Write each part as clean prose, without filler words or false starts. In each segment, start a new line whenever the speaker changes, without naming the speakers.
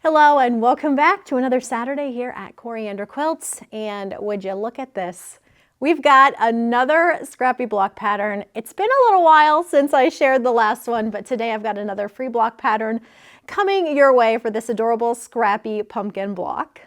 Hello and welcome back to another Saturday here at Coriander Quilts. And would you look at this? We've got another Scrappy block pattern. It's been a little while since I shared the last one, but today I've got another free block pattern coming your way for this adorable Scrappy pumpkin block.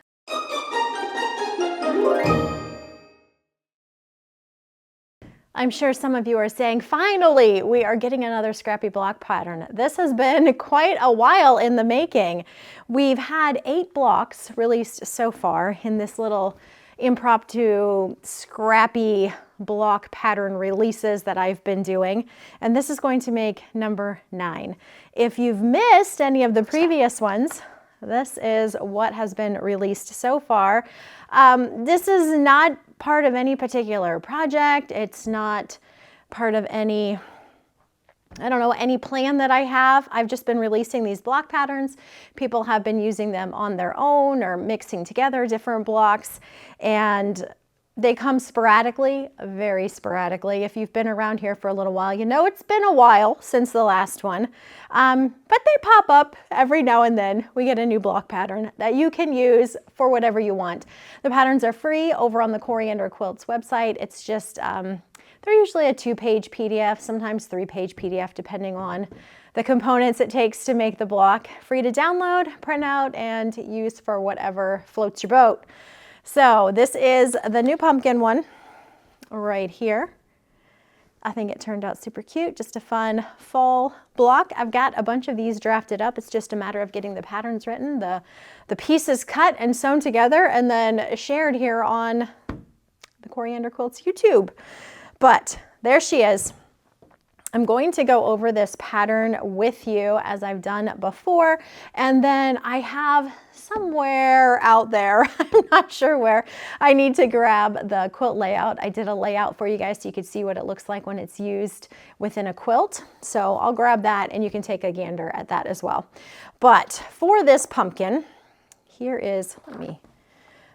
I'm sure some of you are saying, finally, we are getting another Scrappy block pattern. This has been quite a while in the making. We've had 8 blocks released so far in this little impromptu Scrappy block pattern releases that I've been doing, and this is going to make number 9. If you've missed any of the previous ones, this is what has been released so far. This is not part of any particular project. It's not part of any, any plan that I have. I've just been releasing these block patterns. People have been using them on their own or mixing together different blocks, and they come sporadically, very sporadically. If you've been around here for a little while, you know it's been a while since the last one. But they pop up every now and then. We get a new block pattern that you can use for whatever you want. The patterns are free over on the Coriander Quilts website. It's just, they're usually a 2-page PDF, sometimes 3-page PDF, depending on the components it takes to make the block. Free to download, print out, and use for whatever floats your boat. So this is the new pumpkin one right here. I think it turned out super cute, just a fun fall block. I've got a bunch of these drafted up. It's just a matter of getting the patterns written, the pieces cut and sewn together, and then shared here on the Coriander Quilts YouTube. But there she is. I'm going to go over this pattern with you as I've done before, and then I have somewhere out there, I'm not sure where, I need to grab the quilt layout. I did a layout for you guys so you could see what it looks like when it's used within a quilt. So I'll grab that and you can take a gander at that as well. But for this pumpkin, here is, let me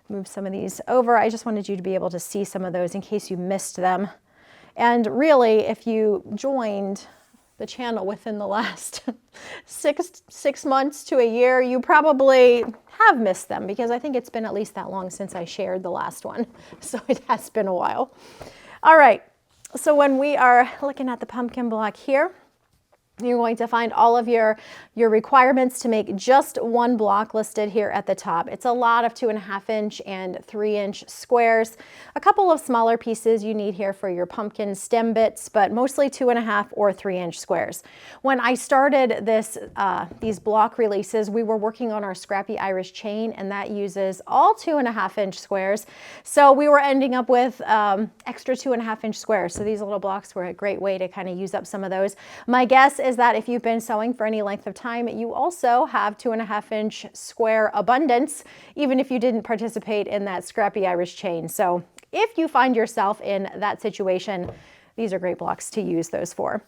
move some of these over. I just wanted you to be able to see some of those in case you missed them. And really, if you joined the channel within the last six months to a year, you probably have missed them, because I think it's been at least that long since I shared the last one. So it has been a while. All right, so when we are looking at the pumpkin block here, you're going to find all of your requirements to make just one block listed here at the top. It's a lot of 2.5-inch and 3-inch squares. A couple of smaller pieces you need here for your pumpkin stem bits, but mostly 2.5 or 3-inch squares. When I started these block releases, we were working on our Scrappy Irish chain, and that uses all 2.5-inch squares. So we were ending up with extra 2.5-inch squares. So these little blocks were a great way to kind of use up some of those. My guess is that if you've been sewing for any length of time, you also have 2.5-inch square abundance, even if you didn't participate in that Scrappy Irish chain. So if you find yourself in that situation, these are great blocks to use those for.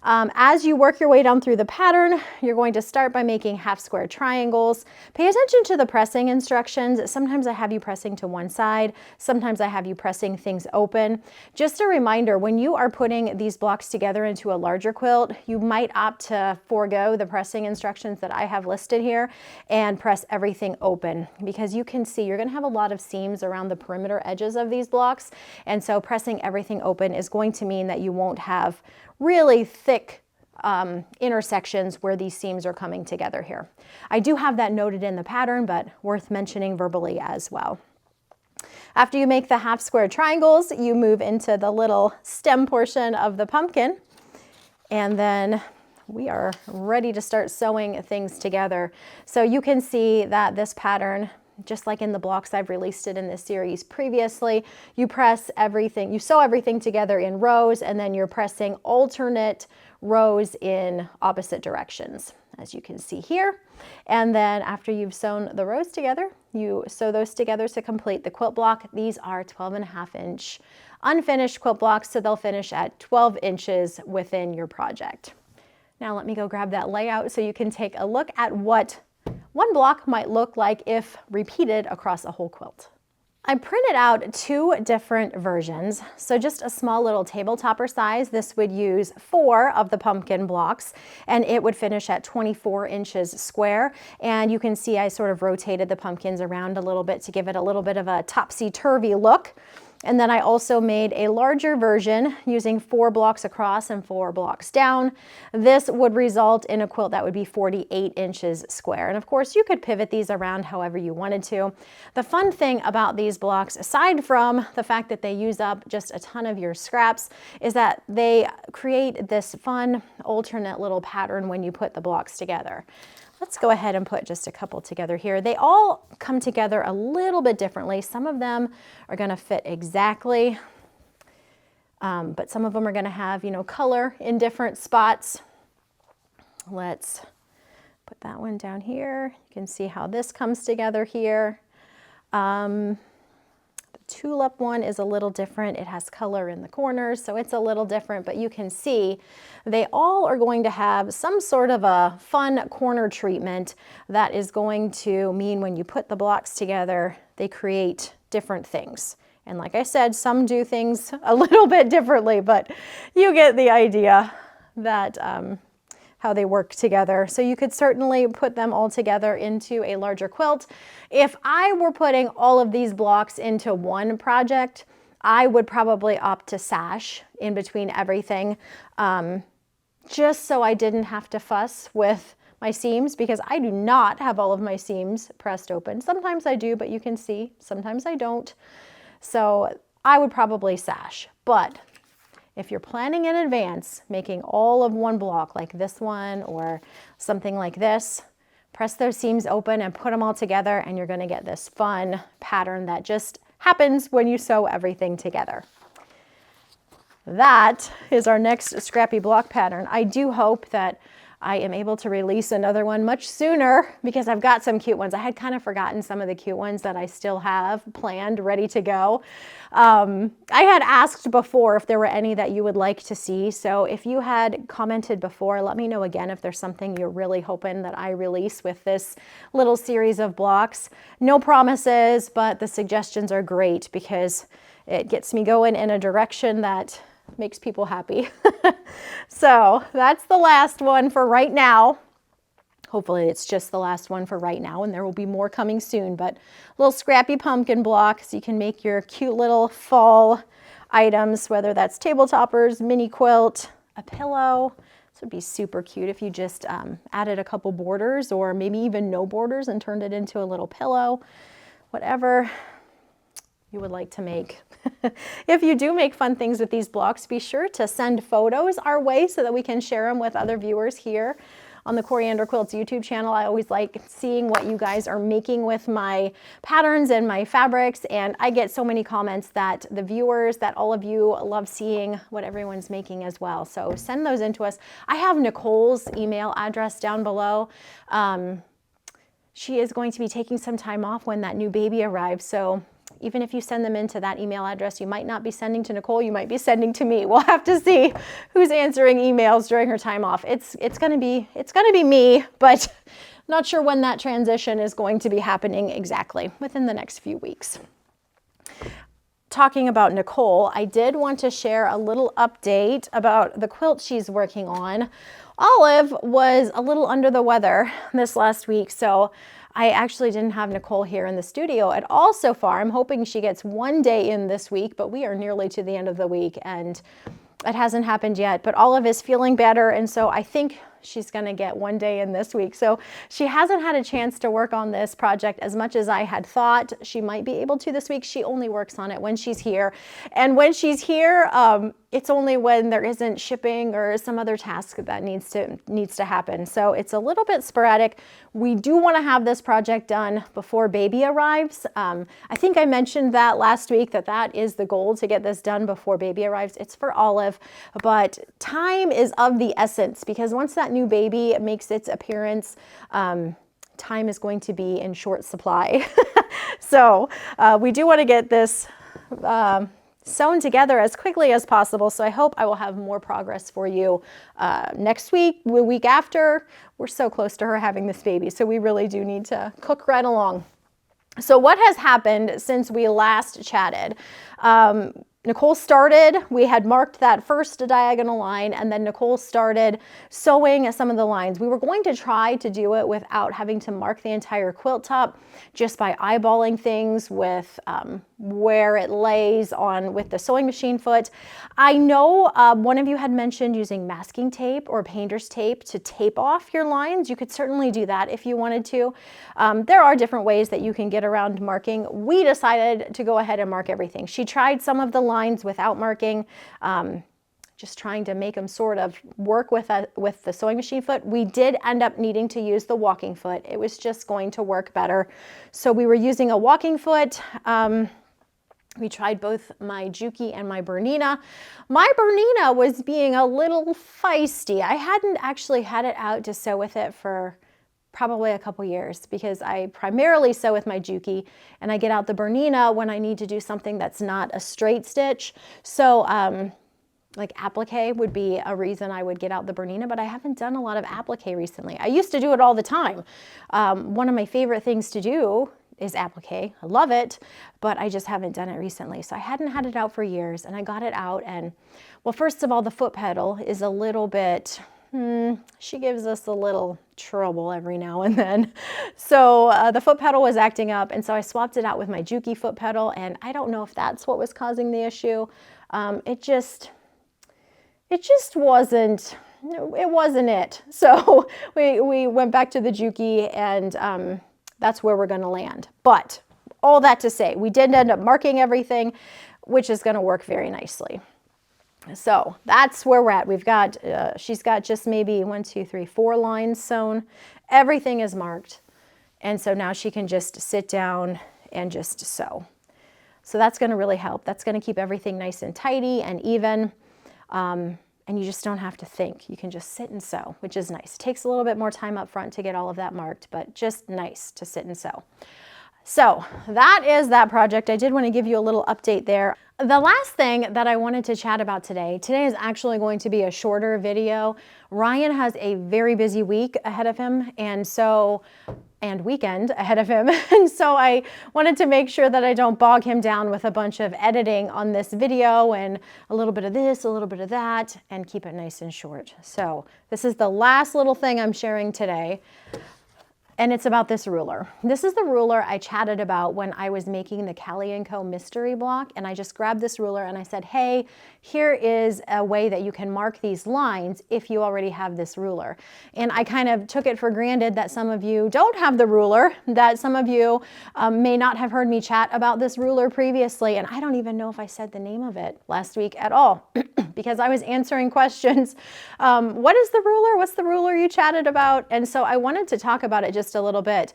As you work your way down through the pattern, you're going to start by making half square triangles. Pay attention to the pressing instructions. Sometimes I have you pressing to one side. Sometimes I have you pressing things open. Just a reminder, when you are putting these blocks together into a larger quilt, you might opt to forego the pressing instructions that I have listed here and press everything open, because you can see you're going to have a lot of seams around the perimeter edges of these blocks. And so pressing everything open is going to mean that you won't have really thick intersections where these seams are coming together here. I do have that noted in the pattern, but worth mentioning verbally as well. After you make the half square triangles, you move into the little stem portion of the pumpkin, and then we are ready to start sewing things together. So you can see that this pattern, just like in the blocks I've released it in this series previously, you press everything, you sew everything together in rows, and then you're pressing alternate rows in opposite directions, as you can see here. And then after you've sewn the rows together, you sew those together to complete the quilt block. These are 12.5-inch unfinished quilt blocks, so they'll finish at 12 inches within your project. Now let me go grab that layout so you can take a look at what one block might look like if repeated across a whole quilt. I printed out 2 different versions. So just a small little table topper size. This would use 4 of the pumpkin blocks and it would finish at 24 inches square. And you can see I sort of rotated the pumpkins around a little bit to give it a little bit of a topsy-turvy look. And then I also made a larger version using 4 blocks across and 4 blocks down. This would result in a quilt that would be 48 inches square. And of course you could pivot these around however you wanted to. The fun thing about these blocks, aside from the fact that they use up just a ton of your scraps, is that they create this fun alternate little pattern when you put the blocks together. Let's go ahead and put just a couple together here. They all come together a little bit differently. Some of them are going to fit exactly, but some of them are going to have, you know, color in different spots. Let's put that one down here. You can see how this comes together here. The tulip one is a little different. It has color in the corners, so it's a little different, but you can see they all are going to have some sort of a fun corner treatment that is going to mean when you put the blocks together, they create different things. And like I said, some do things a little bit differently, but you get the idea that how they work together. So you could certainly put them all together into a larger quilt. If I were putting all of these blocks into one project, I would probably opt to sash in between everything, just so I didn't have to fuss with my seams, because I do not have all of my seams pressed open. Sometimes I do, but you can see, sometimes I don't. So I would probably sash, but if you're planning in advance, making all of one block like this one or something like this, press those seams open and put them all together and you're going to get this fun pattern that just happens when you sew everything together. That is our next Scrappy block pattern. I do hope that I am able to release another one much sooner because I've got some cute ones. I had kind of forgotten some of the cute ones that I still have planned, ready to go. I had asked before if there were any that you would like to see. So if you had commented before, let me know again if there's something you're really hoping that I release with this little series of blocks. No promises, but the suggestions are great because it gets me going in a direction that makes people happy. So that's the last one for right now. Hopefully it's just the last one for right now and there will be more coming soon, but little Scrappy pumpkin blocks. You can make your cute little fall items, whether that's table toppers, mini quilt, a pillow. This would be super cute if you just added a couple borders or maybe even no borders and turned it into a little pillow, whatever you would like to make. If you do make fun things with these blocks, be sure to send photos our way so that we can share them with other viewers here on the Coriander Quilts YouTube channel. I always like seeing what you guys are making with my patterns and my fabrics, and I get so many comments that the viewers, that all of you love seeing what everyone's making as well. So send those in to us. I have Nicole's email address down below. She is going to be taking some time off when that new baby arrives, so even if you send them into that email address, you might not be sending to Nicole, you might be sending to me. We'll have to see who's answering emails during her time off. It's gonna be me, but not sure when that transition is going to be happening exactly, within the next few weeks. Talking about Nicole, I did want to share a little update about the quilt she's working on. Olive was a little under the weather this last week, so I actually didn't have Nicole here in the studio at all so far. I'm hoping she gets one day in this week, but we are nearly to the end of the week and it hasn't happened yet. But Olive is feeling better, and so I think she's going to get one day in this week. So she hasn't had a chance to work on this project as much as I had thought she might be able to this week. She only works on it when she's here. And when she's here, it's only when there isn't shipping or some other task that needs to happen. So it's a little bit sporadic. We do want to have this project done before baby arrives. I think I mentioned that last week, that is the goal, to get this done before baby arrives. It's for Olive, but time is of the essence because once that new baby makes its appearance, time is going to be in short supply. So we do want to get this sewn together as quickly as possible. So I hope I will have more progress for you next week, the week after. We're so close to her having this baby, so we really do need to cook right along. So what has happened since we last chatted? Nicole started, we had marked that first diagonal line, and then Nicole started sewing some of the lines. We were going to try to do it without having to mark the entire quilt top, just by eyeballing things with where it lays on with the sewing machine foot. I know one of you had mentioned using masking tape or painter's tape to tape off your lines. You could certainly do that if you wanted to. There are different ways that you can get around marking. We decided to go ahead and mark everything. She tried some of the lines without marking, just trying to make them sort of work with the sewing machine foot. We did end up needing to use the walking foot. It was just going to work better. So we were using a walking foot. We tried both my Juki and my Bernina. My Bernina was being a little feisty. I hadn't actually had it out to sew with it for probably a couple years, because I primarily sew with my Juki, and I get out the Bernina when I need to do something that's not a straight stitch. So like applique would be a reason I would get out the Bernina, but I haven't done a lot of applique recently. I used to do it all the time. One of my favorite things to do is applique. I love it, but I just haven't done it recently. So I hadn't had it out for years, and I got it out, and well, first of all, the foot pedal is a little bit, she gives us a little trouble every now and then. So the foot pedal was acting up, and so I swapped it out with my Juki foot pedal, and I don't know if that's what was causing the issue. It just wasn't, it wasn't it. So we went back to the Juki, and that's where we're going to land. But all that to say, we did end up marking everything, which is going to work very nicely. So that's where we're at. We've got, she's got just maybe 1, 2, 3, 4 lines sewn. Everything is marked. And so now she can just sit down and just sew. So that's going to really help. That's going to keep everything nice and tidy and even. And you just don't have to think. You can just sit and sew, which is nice. It takes a little bit more time up front to get all of that marked, but just nice to sit and sew. So that is that project. I did want to give you a little update there. The last thing that I wanted to chat about today is actually going to be a shorter video. Ryan has a very busy week ahead of him, and weekend ahead of him. And so I wanted to make sure that I don't bog him down with a bunch of editing on this video and a little bit of this, a little bit of that, and keep it nice and short. So this is the last little thing I'm sharing today. And it's about this ruler. This is the ruler I chatted about when I was making the Callie & Co. mystery block, and I just grabbed this ruler and I said, hey, here is a way that you can mark these lines if you already have this ruler. And I kind of took it for granted that some of you don't have the ruler, that some of you may not have heard me chat about this ruler previously, and I don't even know if I said the name of it last week at all, because I was answering questions. What is the ruler? What's the ruler you chatted about? And so I wanted to talk about it just a little bit.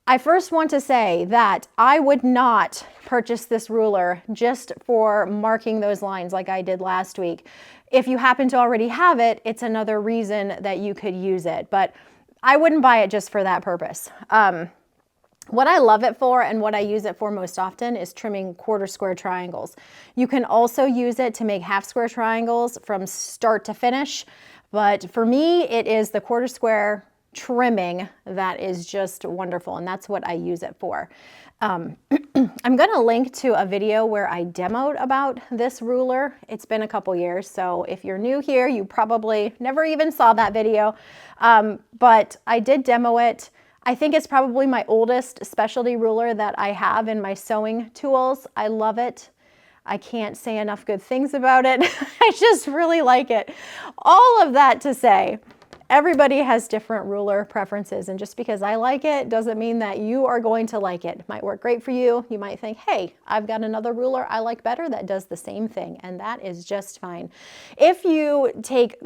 I first want to say that I would not purchase this ruler just for marking those lines like I did last week. If you happen to already have it, it's another reason that you could use it, but I wouldn't buy it just for that purpose. What I love it for and what I use it for most often is trimming quarter square triangles. You can also use it to make half square triangles from start to finish, but for me, it is the quarter square trimming that is just wonderful, and that's what I use it for. I'm going to link to a video where I demoed about this ruler. It's been a couple years, so if you're new here, you probably never even saw that video, but I did demo it. I think it's probably my oldest specialty ruler that I have in my sewing tools. I love it. I can't say enough good things about it. I just really like it. All of that to say, everybody has different ruler preferences, and just because I like it doesn't mean that you are going to like it. It might work great for you. You might think, hey, I've got another ruler I like better that does the same thing, and that is just fine. If you take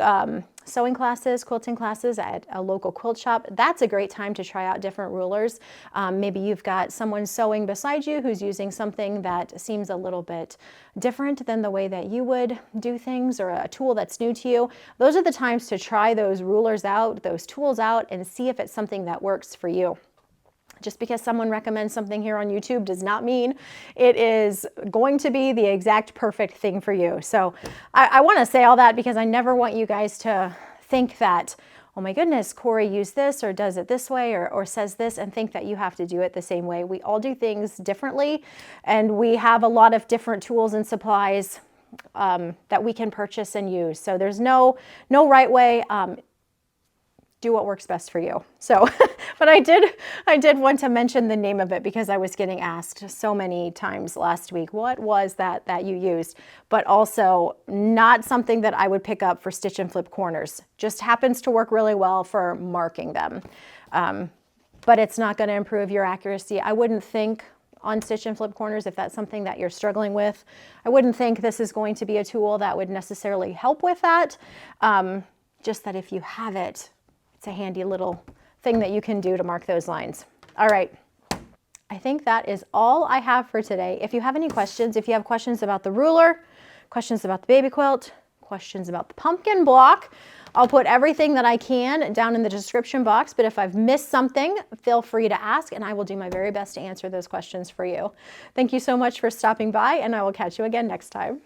sewing classes, quilting classes at a local quilt shop, that's a great time to try out different rulers. Maybe you've got someone sewing beside you who's using something that seems a little bit different than the way that you would do things, or a tool that's new to you. Those are the times to try those rulers out, those tools out, and see if it's something that works for you. Just because someone recommends something here on YouTube does not mean it is going to be the exact perfect thing for you. So I want to say all that because I never want you guys to think that, oh my goodness, Cori used this or does it this way or says this, and think that you have to do it the same way. We all do things differently, and we have a lot of different tools and supplies that we can purchase and use. So there's no right way. Do what works best for you. So, but I did want to mention the name of it because I was getting asked so many times last week, what was that you used? But also not something that I would pick up for stitch and flip corners. Just happens to work really well for marking them. But it's not going to improve your accuracy. I wouldn't think on stitch and flip corners, if that's something that you're struggling with, I wouldn't think this is going to be a tool that would necessarily help with that. Just that if you have it, it's a handy little thing that you can do to mark those lines. All right. I think that is all I have for today. If you have any questions, if you have questions about the ruler, questions about the baby quilt, questions about the pumpkin block, I'll put everything that I can down in the description box, but if I've missed something, feel free to ask and I will do my very best to answer those questions for you. Thank you so much for stopping by, and I will catch you again next time.